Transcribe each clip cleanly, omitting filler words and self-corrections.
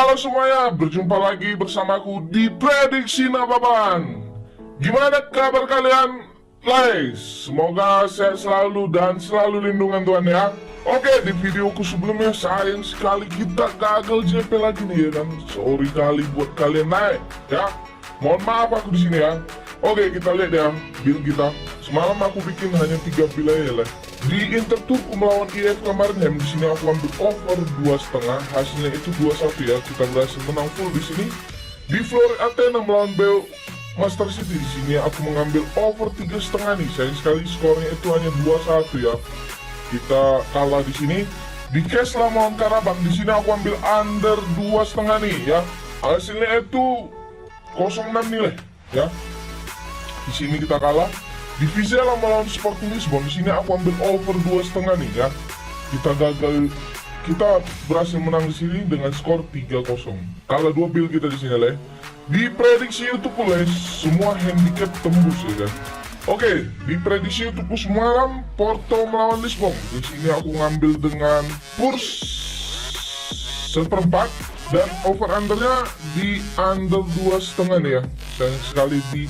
Halo semuanya, berjumpa lagi bersamaku di Prediksi Nababan. Gimana kabar kalian, guys? Semoga sehat selalu dan selalu lindungan Tuhan ya. Oke, di videoku sebelumnya sayang sekali kita gagal JP lagi nih ya kan. Sorry kali buat kalian naik ya. Mohon maaf aku di sini ya. Oke, kita lihat ya build kita. Semalam aku bikin hanya 3 build aja lah. Di Interturku melawan IF kemarin di sini aku ambil over 2,5, hasilnya itu 2-1 ya. Kita berhasil menang full di sini. Di Flory Athena melawan Beo Master City di sini aku mengambil over 3,5 nih. Sayang sekali skornya itu hanya 2-1 ya. Kita kalah di sini. Di Kesla melawan Karabang di sini aku ambil under 2,5 nih ya. Hasilnya itu 0,6 nilai ya. Di sini kita kalah. Di Vizela melawan Sporting Lisbon di sini aku ambil over 2,5 nih ya. Kita gagal, kita berhasil menang di sini dengan skor 3-0. Kalah 2 build kita di sini lah. Di prediksi YouTube pula semua handicap tembus ya kan. Oke, di prediksi YouTube semalam Porto melawan Lisbon. Di sini aku ngambil dengan kurs 1/4 dan over undernya di under 2,5 nih ya. Sayang sekali di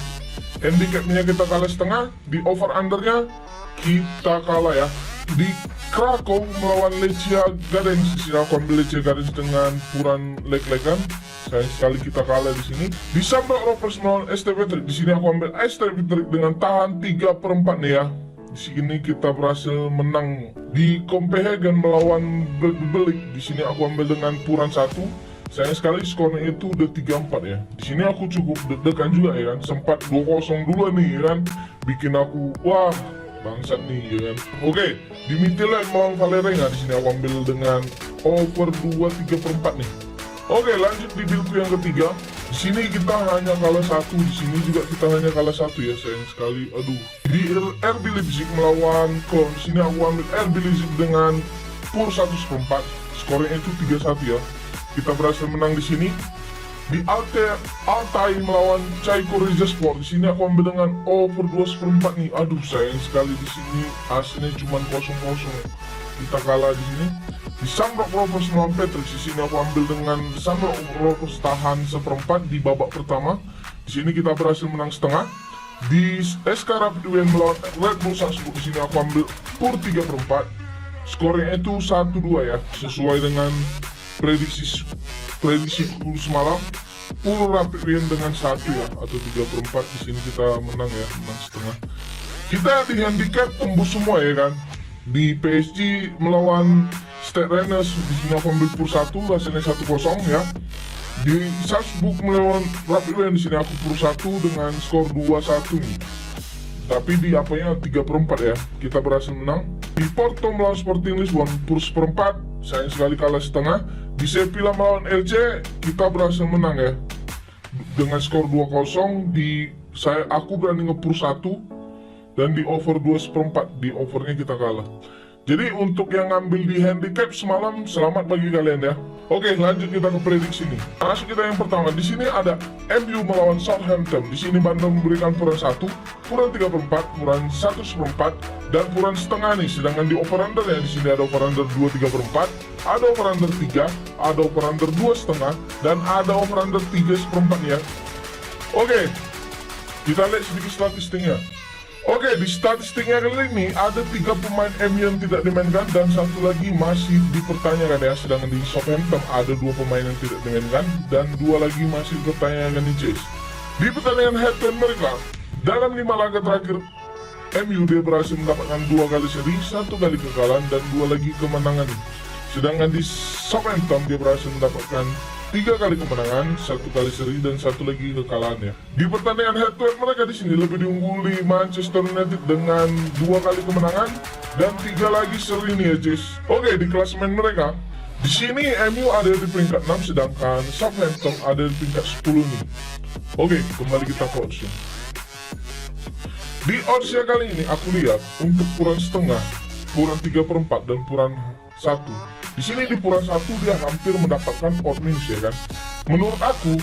handicapnya kita kalah setengah, di over undernya kita kalah ya. Di Krakow melawan Lechia Gardens di sini aku ambil Lechia Gardens dengan puran leg-legan. Sayang sekali kita kalah di sini. Di Sambrak Rovers melawan ST Patrick di sini aku ambil ST Patrick dengan tahan 3/4 nih ya. Di sini kita berhasil menang. Di Copenhagen melawan Belik di sini aku ambil dengan puran 1. Sayang sekali skornya itu udah 3-4 ya. Di sini aku cukup deg-degan juga ya kan. Sempat 2-0 dulu nih ya kan. Bikin aku wah bangsat nih ya kan. Oke, di Midtjylland melawan Valerenga di sini aku ambil dengan over 2,3/4 nih. Oke, lanjut di buildku yang ketiga. Di sini kita hanya kalah 1, di sini juga kita hanya kalah 1 ya. Sayang sekali. Aduh. Di RB Leipzig melawan Köln di sini aku ambil RB Leipzig dengan pur 1/4. Skornya itu 3-1 ya. Kita berhasil menang di sini. Di Altai melawan Çaykur Rizespor di sini aku ambil dengan over 2/4 nih. Aduh, sayang sekali di sini hasilnya cuma 0-0. Kita kalah di sini. Di Shamrock Rovers melawan Patrick di sini aku ambil dengan Shamrock Rovers tahan 1/4 di babak pertama. Di sini kita berhasil menang setengah. Di SK Rapid Wien melawan Red Bull Salzburg di sini aku ambil pur 3/4. Skornya itu 1-2 ya, sesuai dengan prediksi semalam. Pur Rapid Wien dengan 1 ya, atau 3/4. Di sini kita menang ya, menang setengah. Kita di handicap tembus semua ya kan. Di PSG melawan Stade Rennes di sini aku ambil pur 1, hasilnya 1-0 ya. Di Salzburg melawan Rapid Wien di sini aku pur 1 dengan skor 2-1 nih. Tapi di apanya 3/4 ya, kita berhasil menang. Di Porto melawan Sporting Lisbon pur 1/4, sayang sekali kalah setengah. Di Sevilla melawan LC kita berhasil menang ya dengan skor 2-0. Aku berani ngepur 1 dan di over 2/4, di overnya kita kalah. Jadi untuk yang ngambil di handicap semalam, selamat bagi kalian ya. Oke, lanjut kita ke prediksi nih. Masuk kita yang pertama. Di sini ada MU melawan Southampton. Di sini Bandung memberikan puran 1, puran 3/4, puran 1/4, dan puran setengah nih. Sedangkan di over under ya, di sini ada over under 2,3/4, ada over under 3, ada over under 2,5, dan ada over under 3/4 ya. Oke, kita lihat sedikit statistiknya. Oke, di statistiknya kali ini ada 3 pemain MU yang tidak dimainkan dan 1 lagi masih dipertanyakan ya. Sedangkan di Southampton ada 2 pemain yang tidak dimainkan dan 2 lagi masih dipertanyakan di Chase. Di pertandingan head to head mereka, dalam 5 laga terakhir MU dia berhasil mendapatkan 2 kali seri, 1 kali kekalahan dan 2 lagi kemenangan. Sedangkan di Southampton dia berhasil mendapatkan 3 kali kemenangan, 1 kali seri dan 1 lagi kekalahan ya. Di pertandingan head to head mereka di sini lebih diungguli Manchester United dengan 2 kali kemenangan dan 3 lagi seri nih ya guys. Oke, di klasemen mereka di sini MU ada di peringkat 6 sedangkan Southampton ada di peringkat 10 nih. Oke, kembali kita ke oddsnya. Di oddsnya kali ini aku lihat untuk puran setengah, puran 3/4 dan puran 1. Di sini di puran 1 dia hampir mendapatkan odd minus ya kan. Menurut aku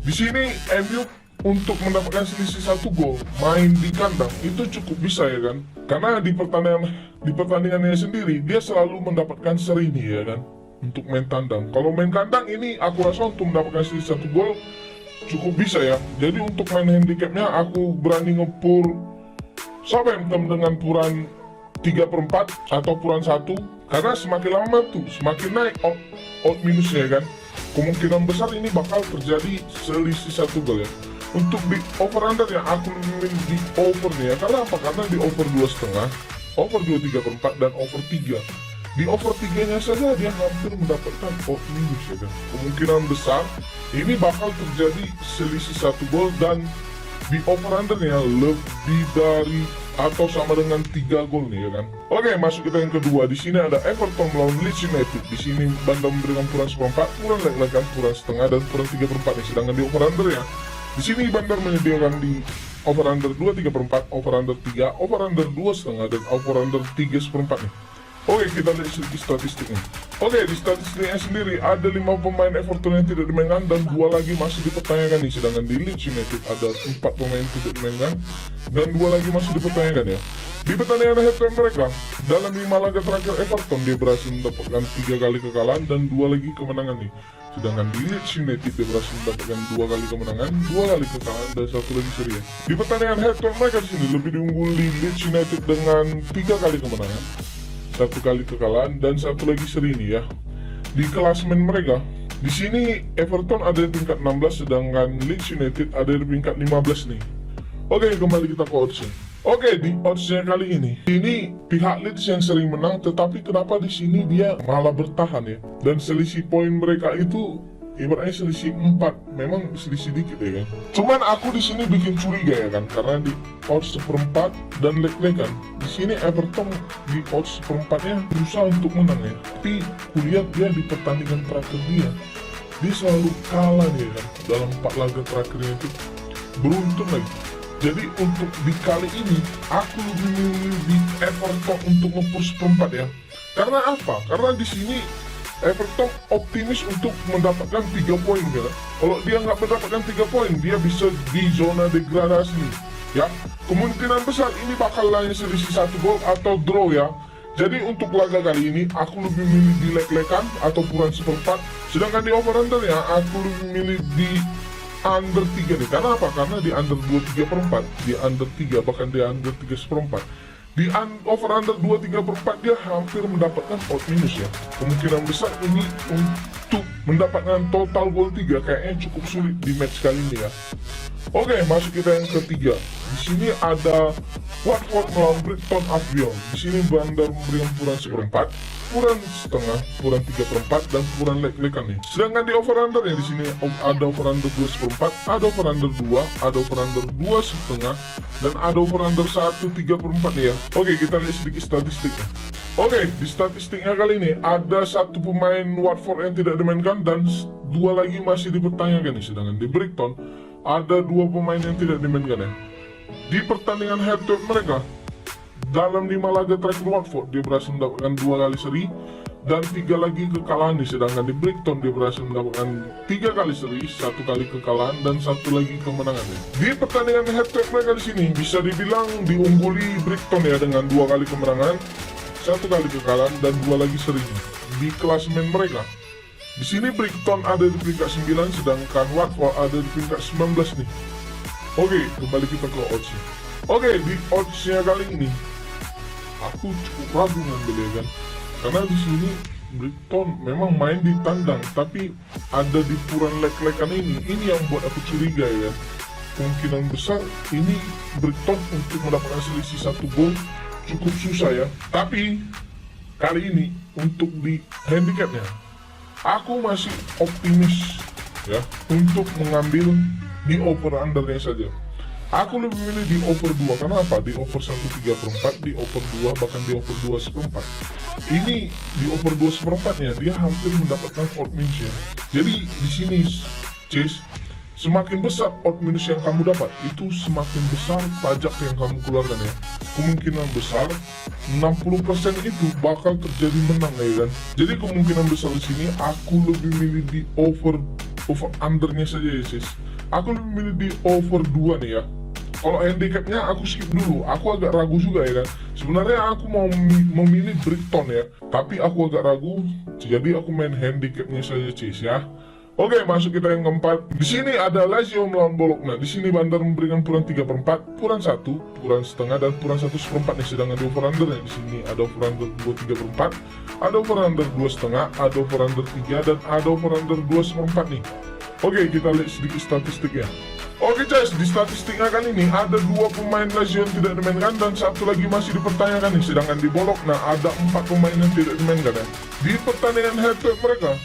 di sini MU untuk mendapatkan selisih 1 gol main di kandang itu cukup bisa ya kan. Karena di pertandingannya sendiri dia selalu mendapatkan seri nih ya kan. untuk main tandang. Kalau main kandang ini aku rasa untuk mendapatkan selisih 1 gol cukup bisa ya. Jadi untuk main handicapnya aku berani ngepur Southampton dengan puran 3/4 atau puran 1, karena semakin lama tuh semakin naik odd minusnya kan. Kemungkinan besar ini bakal terjadi selisih 1 gol ya. Untuk di over under ya aku milih di over nih ya. Karena apa? Karena di over 2,5, over 2/3/4 dan over 3. Di over 3-nya saja dia hampir mendapatkan odd minus ya kan. Kemungkinan besar ini bakal terjadi selisih 1 gol, dan di over undernya lebih dari atau sama dengan 3 gol nih ya kan. Oke, masuk kita yang kedua. Di sini ada Everton melawan Leeds United. Di sini Bandar memberikan puran 1/4, puran leg-legan puran setengah dan puran 3/4 nih. Sedangkan di over under ya, di sini Bandar menyediakan di over under 2/3/4, over under 3, over under 2,5 dan over under 3/4 nih. Oke, kita lihat sedikit statistiknya. Oke, di statistiknya sendiri ada 5 pemain Everton yang tidak dimainkan dan 2 lagi masih dipertanyakan nih. Sedangkan di Leeds United ada 4 pemain tidak dimainkan dan 2 lagi masih dipertanyakan ya. Di pertandingan head-to-head mereka, dalam 5 laga terakhir Everton dia berhasil mendapatkan 3 kali kekalahan dan 2 lagi kemenangan nih. Sedangkan di Leeds United dia berhasil mendapatkan 2 kali kemenangan, 2 kali kekalahan dan 1 lagi seri ya. Di pertandingan head-to-head mereka di sini lebih diungguli Leeds United dengan 3 kali kemenangan, 1 kali kekalahan dan 1 lagi seri ini ya. Di klasemen mereka, di sini Everton ada di peringkat 16 sedangkan Leeds United ada di peringkat 15 nih. Oke, kembali kita ke oddsnya. Oke, di oddsnya kali ini pihak Leeds yang sering menang, tetapi kenapa di sini dia malah bertahan ya? Dan selisih poin mereka itu ibaratnya selisih 4, memang selisih dikit ya kan. Cuman aku di sini bikin curiga ya kan, karena di odds 1/4 dan leg-legan. Di sini Everton di odds 1/4-nya berusaha untuk menang ya. Tapi kulihat dia di pertandingan terakhir dia selalu kalah ya kan. Dalam 4 laga terakhirnya itu beruntun lagi. Jadi untuk di kali ini aku lebih milih di Everton untuk nge-push 1/4 ya. Karena apa? Karena di sini Everton optimis untuk mendapatkan 3 poin ya. Kalau dia nggak mendapatkan 3 poin, dia bisa di zona degradasi ya. Kemungkinan besar ini bakal hanya selisih 1 gol atau draw ya. Jadi untuk laga kali ini aku lebih milih di leg-legan atau puran 1/4. Sedangkan di over under ya aku lebih milih di under 3 nih. Karena apa? Karena di under 2/3/4, di under 3 bahkan di under 3/4. Di over under 2/3/4 dia hampir mendapatkan odd minus ya. Kemungkinan besar ini untuk mendapatkan total gol 3 kayaknya cukup sulit di match kali ini ya. Oke, masuk kita yang ketiga. Di sini ada Watford melawan Brighton Albion. Di sini Bandar memberikan puran 1/4, puran setengah, puran 3/4 dan puran leg-legan nih. Sedangkan di over under ya di sini ada over under 2/4, ada over under 2, ada over under 2,5 dan ada over under 1/3/4 nih ya. Oke, kita lihat sedikit statistiknya. Oke, di statistiknya kali ini ada 1 pemain Watford yang tidak dimainkan dan 2 lagi masih dipertanyakan nih. Sedangkan di Brighton ada 2 pemain yang tidak dimainkan ya. Di pertandingan head-to-head mereka, dalam 5 laga terakhir Watford dia berhasil mendapatkan 2 kali seri dan 3 lagi kekalahan nih. Sedangkan di Brighton dia berhasil mendapatkan 3 kali seri, 1 kali kekalahan dan 1 lagi kemenangan ya. Di pertandingan head-to-head mereka di sini bisa dibilang diungguli Brighton ya dengan 2 kali kemenangan, 1 kali kekalahan dan 2 lagi seri. Di klasemen mereka, di sini Brighton ada di peringkat 9 sedangkan Watford ada di peringkat 19 nih. Oke, kembali kita ke oddsnya. Oke, di oddsnya kali ini aku cukup ragu ngambil ya kan. Karena di sini Brighton memang main di tandang, tapi ada di puran leg-legan ini yang buat aku curiga ya. Kemungkinan besar ini Brighton untuk mendapatkan selisih 1 gol cukup susah ya. Tapi kali ini untuk di handicapnya aku masih optimis ya untuk mengambil di over undernya saja. Aku lebih milih di over 2 karena apa? Di over 1/3/4, di over 2 bahkan di over 2/4. Ini di over 2/4-nya dia hampir mendapatkan odd minus ya. Jadi di sini Chase, semakin besar odd minus yang kamu dapat, itu semakin besar pajak yang kamu keluarkan ya. Kemungkinan besar 60% itu bakal terjadi menang ya kan. Jadi kemungkinan besar di sini aku lebih milih di over undernya saja ya sis. Aku lebih milih di over 2 nih ya. kalau handicapnya aku skip dulu. Aku agak ragu juga ya kan. Sebenarnya aku mau memilih Brighton ya, tapi aku agak ragu. Jadi aku main handicapnya saja Cis ya. Oke, masuk kita yang keempat. Di sini ada Lazio melawan Bologna. Di sini Bandar memberikan puran 3/4, puran 1, puran setengah, dan puran 1/4 nih. Sedangkan di over under di sini ada over under 2/3/4, ada over under 2,5, ada over under 3, dan ada over under 2/4 nih. Oke, kita lihat sedikit statistiknya. Oke guys, di statistiknya kali ini ada 2 pemain Lazio yang tidak dimainkan dan 1 lagi masih dipertanyakan nih. Sedangkan di Bologna ada 4 pemain yang tidak dimainkan ya. Di pertandingan head-to-head mereka,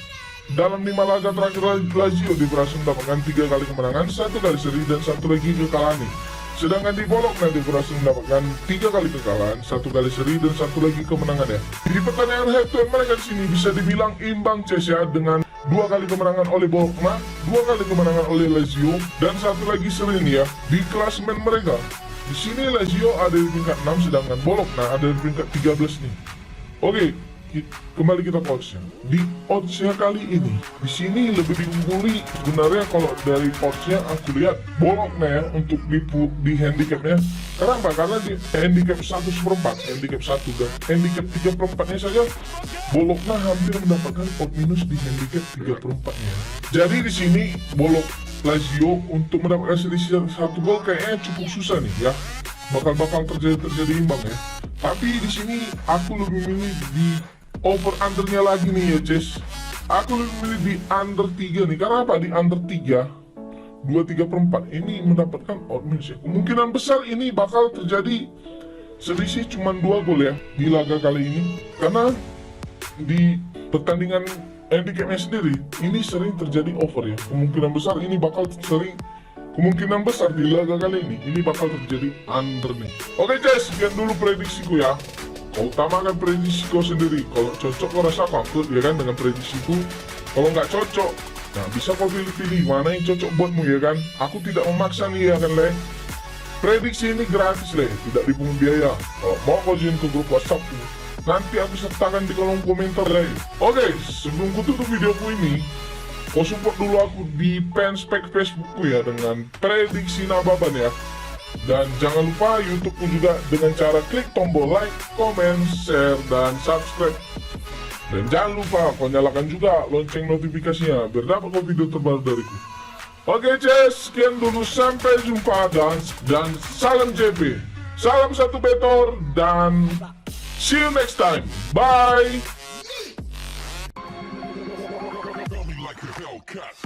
dalam 5 laga terakhir Lazio berhasil mendapatkan 3 kali kemenangan, 1 kali seri, dan 1 lagi kekalahan nih. Sedangkan di Bologna berhasil mendapatkan 3 kali kekalahan, 1 kali seri, dan 1 lagi kemenangan ya. Di pertandingan head-to-head mereka di sini bisa dibilang imbang Ces ya, dengan 2 kali kemenangan oleh Bologna, 2 kali kemenangan oleh Lazio, dan 1 lagi seri nih ya. Di klasemen mereka, di sini Lazio ada di peringkat 6, sedangkan Bologna ada di peringkat 13 nih. Oke, kembali kita ke oddsnya. Di oddsnya kali ini, di sini lebih diungguli sebenarnya kalau dari oddsnya aku lihat Bologna ya untuk di handicapnya. Kenapa? Karena di handicap 1/4, handicap 1 dan handicap 3/4-nya saja Bologna hampir mendapatkan odd minus di handicap 3/4-nya. Jadi di sini Lazio untuk mendapatkan selisih 1 gol kayaknya cukup susah nih ya. Bakal terjadi imbang ya. Tapi di sini aku lebih milih di over undernya lagi nih ya Ces. Aku lebih milih di under 3 nih. Karena apa? Di under 3 2/3/4 ini mendapatkan odd minus ya. Kemungkinan besar ini bakal terjadi selisih cuma 2 gol ya di laga kali ini. Karena di pertandingan handicapnya sendiri ini sering terjadi over ya. Kemungkinan besar ini bakal kemungkinan besar di laga kali ini bakal terjadi under nih. Oke guys, sekian dulu prediksiku ya. Kau utamakan prediksiku sendiri. Kalau cocok kau rasa aku ya kan dengan prediksiku. Kalau nggak cocok, nah bisa kau pilih-pilih mana yang cocok buatmu ya kan. Aku tidak memaksa nih ya kan Le. Prediksi ini gratis Le, tidak dipungut biaya. Kalau mau kau join ke grup WhatsAppku, nanti aku sertakan di kolom komentar Le. Oke, sebelum ku tutup videoku ini, kau support dulu aku di fanspage Facebookku ya dengan prediksi Nababan ya. Dan jangan lupa YouTubeku juga dengan cara klik tombol like, comment, share, dan subscribe. Dan jangan lupa kau nyalakan juga lonceng notifikasinya biar dapat kau video terbaru dariku. Oke Ces, sekian dulu, sampai jumpa dan salam JP. Salam satu Betor dan see you next time. Bye. Like a Hellcat.